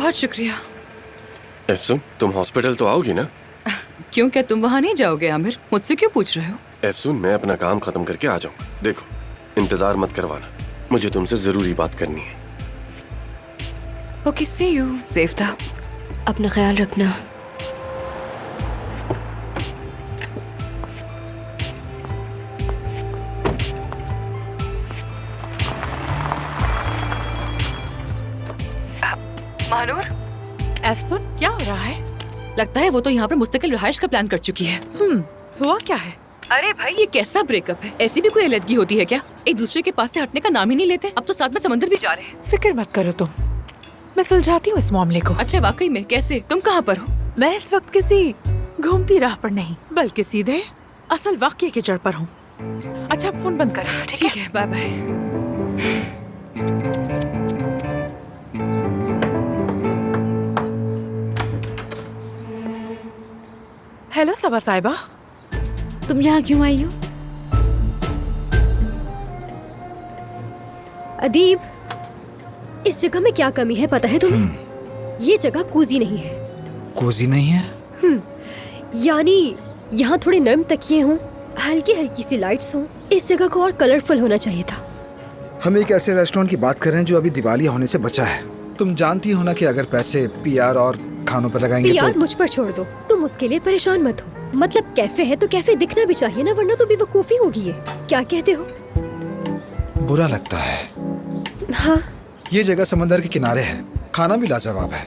बहुत शुक्रिया। एफसून, तुम हॉस्पिटल तो आओगी ना? क्यों, क्या तुम वहाँ नहीं जाओगे आमिर? मुझसे क्यों पूछ रहे हो? एफसून, मैं अपना काम खत्म करके आ जाऊँ। देखो, इंतजार मत करवाना, मुझे तुमसे जरूरी बात करनी है। Okay, C you. सेफ था। अपना ख्याल रखना। महानूर, एफसून, क्या हो रहा है? लगता है वो तो यहाँ पर मुस्तकिल रिहाइश का प्लान कर चुकी है। हुआ क्या है? अरे भाई, ये कैसा ब्रेकअप है? ऐसी भी कोई अलग होती है क्या? एक दूसरे के पास से हटने का नाम ही नहीं लेते। अब तो साथ में समंदर भी जा रहे हैं। फिक्र मत करो तुम, मैं सुलझाती हूँ इस मामले को। अच्छा, वाकई में? कैसे? तुम कहाँ पर हो? मैं इस वक्त किसी घूमती राह पर नहीं, बल्कि सीधे असल वाकये की जड़ पर हूँ। अच्छा, अब फोन बंद कर। ठीक है, बाय बाय। हेलो सबा साहिबा, तुम यहाँ क्यों आई हो? अदीब, इस जगह में क्या कमी है पता है तुम्हें? ये जगह कोजी नहीं है। कोजी नहीं है? यानी यहाँ थोड़े नरम तकिए हों, हल्की हल्की सी लाइट्स हों। इस जगह को और कलरफुल होना चाहिए था। हम एक ऐसे रेस्टोरेंट की बात कर रहे हैं जो अभी दिवालिया होने से बचा है। तुम जानती हो ना कि अगर पैसे पीआर और खानों पर लगाएंगे पीआर तो... मुझ पर छोड़ दो, तुम उसके लिए परेशान मत हो। मतलब कैफे है तो कैफे दिखना भी चाहिए ना, वरना तो बेवकूफी होगी ये। क्या कहते हो? बुरा लगता है। हाँ, ये जगह समंदर के किनारे है, खाना भी लाजवाब है।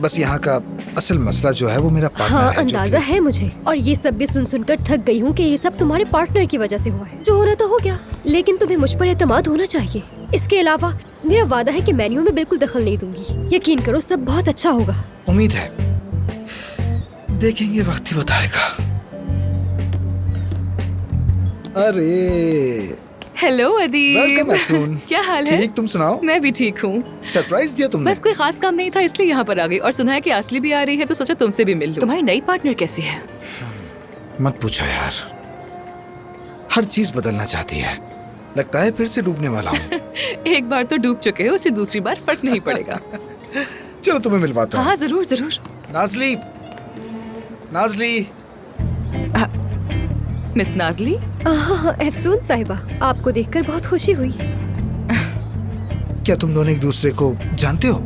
बस यहाँ का असल मसला जो है वो मेरा पार्टनर हाँ, है। अंदाजा है मुझे। और ये सब भी सुन सुनकर थक गई हूँ कि ये सब तुम्हारे पार्टनर की वजह से हुआ है। जो होना तो हो गया, लेकिन तुम्हें मुझ पर एतमाद होना चाहिए। इसके अलावा मेरा वादा है कि मेन्यू में बिल्कुल दखल नहीं दूंगी। यकीन करो, सब बहुत अच्छा होगा। उम्मीद है, देखेंगे, वक्त ही बताएगा। अरे हेलो अदीब। वेलकम एफसून। क्या हाल है? ठीक, तुम सुनाओ? मैं भी ठीक हूँ। सरप्राइज दिया तुमने? बस कोई खास काम नहीं था, इसलिए यहाँ पर आ गई। और सुना है कि आसली भी आ रही है, तो सोचा तुमसे भी मिल लूं। तुम्हारी नई पार्टनर कैसी है? मत पूछो यार, हर चीज बदलना चाहती है। लगता है फिर से डूबने वाला हूँ। एक बार तो डूब चुके हो, उसे दूसरी बार फर्क नहीं पड़ेगा। चलो तुम्हें मिलवाता हूँ। हाँ, जरूर जरूर। नाजली, नाजली। मिस नाजली। हाँ, एफसून साहिबा, आपको देखकर बहुत खुशी हुई। क्या तुम दोनों एक दूसरे को जानते हो?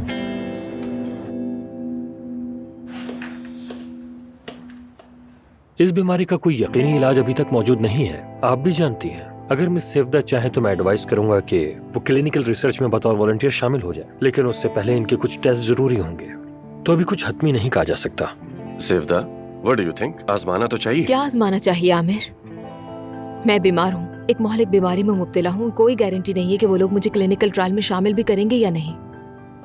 इस बीमारी का कोई यकीनी इलाज अभी तक मौजूद नहीं है, आप भी जानती हैं। अगर मिस सेफदा चाहे तो मैं एडवाइस करूंगा कि वो क्लिनिकल रिसर्च में बतौर वॉलंटियर शामिल हो जाए, लेकिन उससे पहले इनके कुछ टेस्ट जरूरी होंगे। तो अभी कुछ हतमी नहीं कहा जा सकता। सेफदा, व्हाट डू यू थिंक? आजमाना तो चाहिए। क्या आजमाना चाहिए आमिर? मैं बीमार हूँ, एक मोहलिक बीमारी में मुब्तला हूँ। कोई गारंटी नहीं है कि वो लोग मुझे क्लिनिकल ट्रायल में शामिल भी करेंगे या नहीं।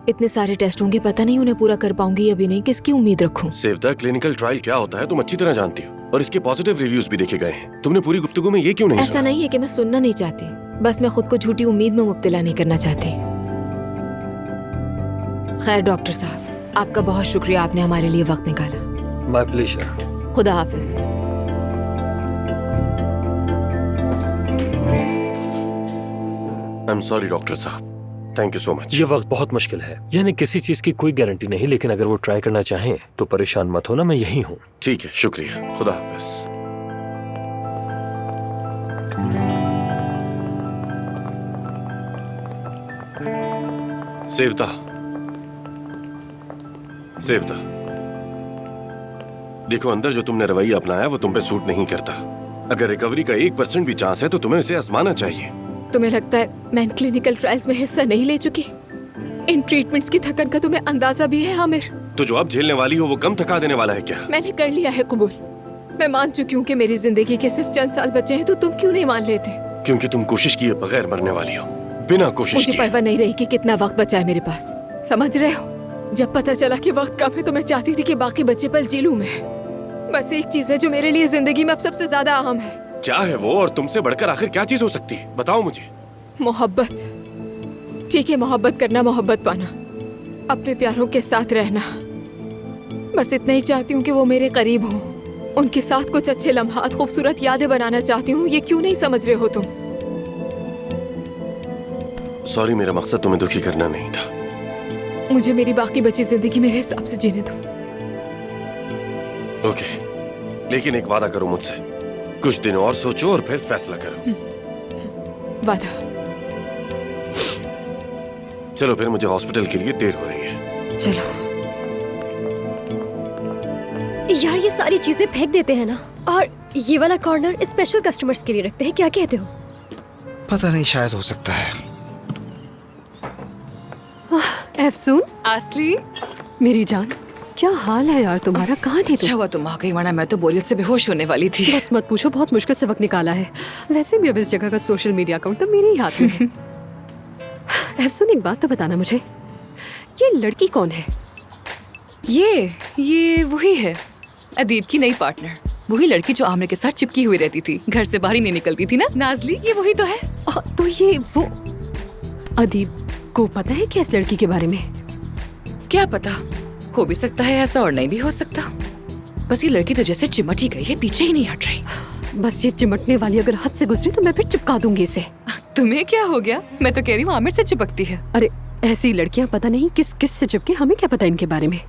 इतने सारे टेस्ट होंगे, पता नहीं उन्हें पूरा कर पाऊंगी या भी नहीं। किसकी उम्मीद रखूं? सेफदा, क्लिनिकल ट्रायल क्या होता है तुम अच्छी तरह जानती हो, और इसके पॉजिटिव रिव्यूज भी देखे गए हैं। तुमने पूरी गुफ्तगू में ये क्यों नहीं ऐसा सुना? नहीं है कि मैं सुनना नहीं चाहती, बस मैं खुद को झूठी उम्मीद में मुब्तला नहीं करना चाहती। खैर डॉक्टर साहब, आपका बहुत शुक्रिया, आपने हमारे लिए वक्त निकाला। My pleasure. खुदा हाफिज। आई एम सॉरी डॉक्टर साहब, थैंक यू सो मच। ये वक्त बहुत मुश्किल है, यानी किसी चीज की कोई गारंटी नहीं, लेकिन अगर वो ट्राई करना चाहें तो परेशान मत होना, मैं यही हूँ। ठीक है, शुक्रिया, खुदा हाफिज। सेवता, सेवता, देखो, अंदर जो तुमने रवैया अपनाया वो तुम पे सूट नहीं करता। अगर रिकवरी का 1% भी चांस है तो तुम्हें इसे आजमाना चाहिए। तुम्हें लगता है मैं इन क्लिनिकल ट्रायल्स में हिस्सा नहीं ले चुकी? इन ट्रीटमेंट्स की थकन का तुम्हें अंदाजा भी है आमिर? तो जो अब झेलने वाली हो वो कम थका देने वाला है क्या? मैंने कर लिया है कबूल। मैं मान चुकी हूँ कि मेरी जिंदगी के सिर्फ चंद साल बचे हैं, तो तुम क्यों नहीं मान लेते? क्योंकि तुम कोशिश किए बगैर मरने वाली हो, बिना कोशिश मुझे किए। परवाह नहीं रही कि कितना वक्त बचा है मेरे पास, समझ रहे हो? जब पता चला कि वक्त कम है तो मैं चाहती थी कि बाकी बचे पल जी लूं मैं। बस एक चीज है जो मेरे लिए जिंदगी में अब सबसे ज्यादा अहम है। क्या है वो, और तुमसे बढ़कर आखिर क्या चीज हो सकती है? बताओ मुझे। मोहब्बत। ठीक है, मोहब्बत करना, मोहब्बत पाना, अपने प्यारों के साथ रहना। बस इतना ही चाहती हूँ कि वो मेरे करीब हों, उनके साथ कुछ अच्छे लम्हात, खूबसूरत यादें बनाना चाहती हूँ। ये क्यों नहीं समझ रहे हो तुम? सॉरी, मेरा मकसद तुम्हें दुखी करना नहीं था। मुझे मेरी बाकी बची जिंदगी मेरे हिसाब से जीने दो। ओके, लेकिन एक वादा करो मुझसे, कुछ दिन और सोचो और फिर फैसला करो। वादा। चलो फिर, मुझे हॉस्पिटल के लिए देर हो रही है। चलो यार, ये सारी चीजें फेंक देते हैं ना, और ये वाला कॉर्नर स्पेशल कस्टमर्स के लिए रखते हैं। क्या कहते हो? पता नहीं, शायद हो सकता है। अफसून, असली मेरी जान, क्या हाल है यार तुम्हारा? कहाँ थी अच्छा तुम? हुआ तुम आ गई, वरना मैं तो बोरियत से बेहोश होने वाली थी। बस मत पूछो, बहुत मुश्किल से वक्त निकाला है। वैसे भी अब इस जगह का सोशल मीडिया अकाउंट तो मेरे ही हाथ में है। अफसून, एक बात तो बताना मुझे, ये लड़की कौन है? ये वही है, अदीब की नई पार्टनर। वही लड़की जो आमिर के साथ चिपकी हुई रहती थी, घर से बाहर ही नहीं निकलती थी ना। नाजली, ये वही तो है। तो ये वो अदीब को पता है क्या इस लड़की के बारे में? क्या पता, हो भी सकता है ऐसा और नहीं भी हो सकता। बस ये लड़की तो जैसे चिमट ही गई है, पीछे ही नहीं हट रही। बस ये चिमटने वाली अगर हद से गुजरी तो मैं फिर चिपका दूंगी इसे। तुम्हें क्या हो गया? मैं तो कह रही हूँ आमिर से चिपकती है। अरे ऐसी लड़कियां पता नहीं किस किस से चिपके, हमें क्या पता इनके बारे में।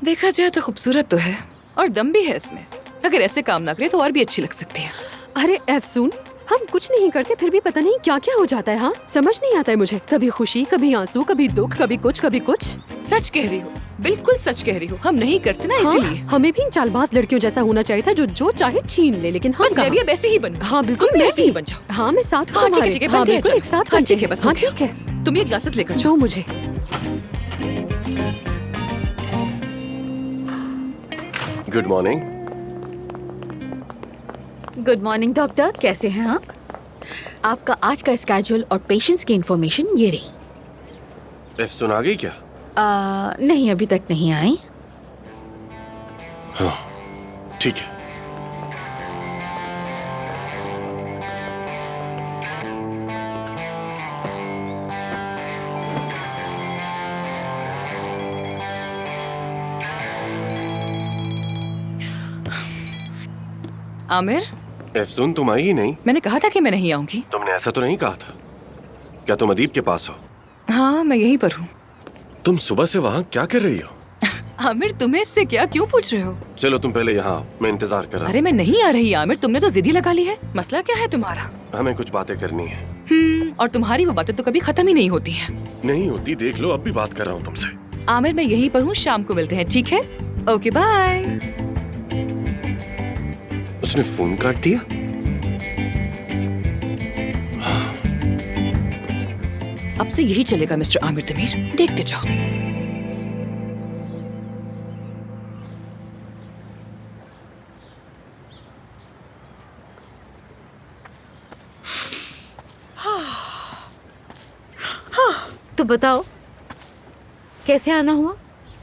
देखा जाए तो खूबसूरत तो है और दम भी है इसमें। अगर ऐसे काम ना करे तो और भी अच्छी लग सकती है। अरे अफसून, हम कुछ नहीं करते फिर भी पता नहीं क्या क्या हो जाता है। हाँ, समझ नहीं आता है मुझे। कभी खुशी, कभी आंसू, कभी दुख, कभी कुछ कभी कुछ। सच कह रही हो, बिल्कुल सच कह रही हो। हम नहीं करते ना, हाँ, इसीलिए। हमें भी इन चालबाज लड़कियों जैसा होना चाहिए था, जो चाहे छीन ले। लेकिन हम बस मैं भी अब ऐसे ही बनूं। हाँ बिल्कुल, तुम भी मैं ऐसे ही बन जाओ। हाँ, मैं साथ हूँ हाँ, ठीक है, तुम्हारे। ठीक है, हाँ बनते हैं, बिल्कुल, चलो। एक साथ हाँ, बनते ठीक है, हैं। बस हाँ हो गया। ठीक है, तुम ये ग्लासेस लेकर जो मुझे। Good morning. Good morning doctor, कैसे हैं आप? आपका आज का स्केड्यूल और पेशेंट्स की इंफॉर्मेशन ये रही। अफसून आ गई क्या? नहीं, अभी तक नहीं आई। हाँ, ठीक है। आमिर, अफसून, तुम आई ही नहीं। मैंने कहा था कि मैं नहीं आऊंगी। तुमने ऐसा तो नहीं कहा था। क्या तुम अदीब के पास हो? हाँ, मैं यहीं पर हूँ। तुम सुबह से वहाँ क्या कर रही हो? आमिर, तुम्हें इससे क्या क्यों पूछ रहे हो? चलो तुम पहले यहाँ, मैं इंतजार कर रहा अरे मैं नहीं आ रही आमिर, तुमने तो जिद्दी लगा ली है। मसला क्या है तुम्हारा? हूँ। हमें कुछ बातें करनी है। और तुम्हारी वो बातें तो कभी खत्म ही नहीं होती हैं। नहीं होती, देख लो, अब भी बात कर रहा हूँ तुमसे। आमिर, मैं यहीं पर हूँ, शाम को मिलते हैं, ठीक है? Okay, bye. उसने फोन काट दिया। अब से यही चलेगा मिस्टर आमिर तमीर, देखते जाओ। तो बताओ कैसे आना हुआ?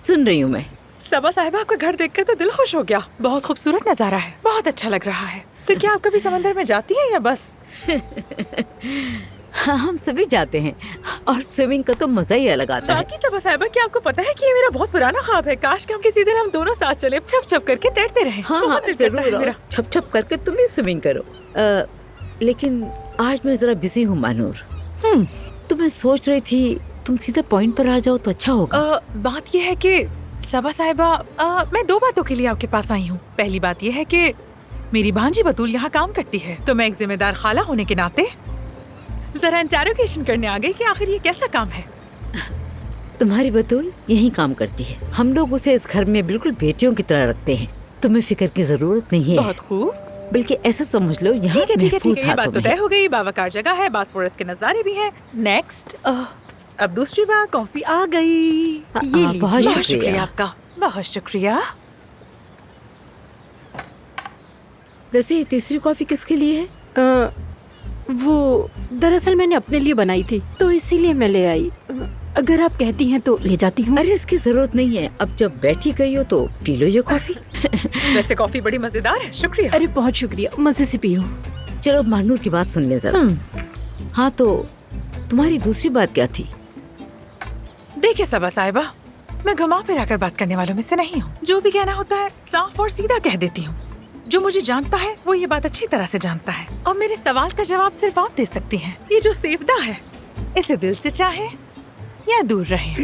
सुन रही हूँ मैं। सबा साहिबा, आपका घर देखकर तो दिल खुश हो गया। बहुत खूबसूरत नजारा है, बहुत अच्छा लग रहा है। तो क्या आप कभी समंदर में जाती हैं या बस? हाँ, हम सभी जाते हैं और स्विमिंग का तो मजा ही अलग आता है। बाकी सबा साहिबा, क्या आपको पता है कि ये मेरा बहुत पुराना ख्वाब है? काश कि हम किसी दिन हम दोनों साथ चले, छप छप करके तैरते रहें। हाँ हाँ, बहुत दिल करता है जरूर। मेरा। और छप छप करके तुम भी स्विमिंग करो। लेकिन आज मैं जरा बिजी हूँ मानूर। तो मैं सोच रही थी तुम सीधा पॉइंट पर आ जाओ तो अच्छा होगा। बात यह है कि सबा साहिबा, मैं दो बातों के लिए आपके पास आई हूँ। पहली बात यह है कि मेरी भांजी बतूल यहाँ काम करती है, तो मैं एक जिम्मेदार खाला होने के नाते जरा इंटरोगेशन करने आ गई कि आखिर ये कैसा काम है। तुम्हारी बतूल यही काम करती है। हम लोग उसे इस घर में बिल्कुल बेटियों की तरह रखते हैं। तुम्हें फिक्र की जरूरत नहीं है। बहुत खूब। बल्कि ऐसा समझ लो यहाँ ठीक है, ठीक है, महफूज ठीक है, ये बात तो हाथों में तय है। हो गई। बावकार जगह है, बासफोरस के नजारे भी हैं। नेक्स्ट, अब दूसरी बार कॉफी आ गई। ये लीजिए। बहुत बहुत शुक्रिया। शुक्रिया आपका, बहुत शुक्रिया। वैसे ये तीसरी कॉफी किसके लिए है? वो दरअसल मैंने अपने लिए बनाई थी तो इसीलिए मैं ले आई। अगर आप कहती हैं तो ले जाती हूँ। अरे इसकी जरूरत नहीं है, अब जब बैठी गई हो तो पी लो ये कॉफी। वैसे कॉफी बड़ी मजेदार है, शुक्रिया। अरे बहुत शुक्रिया, मजे से पियो। चलो मानूर की बात सुन ले जरा। हाँ, तो तुम्हारी दूसरी बात क्या थी? देखिए सबा साहिबा, मैं घुमा फिरा कर बात करने वालों में से नहीं हूँ। जो भी कहना होता है साफ और सीधा कह देती हूँ। जो मुझे जानता है वो ये बात अच्छी तरह से जानता है और मेरे सवाल का जवाब सिर्फ आप दे सकती हैं। ये जो सेवदा है, इसे दिल से चाहे या दूर रहें?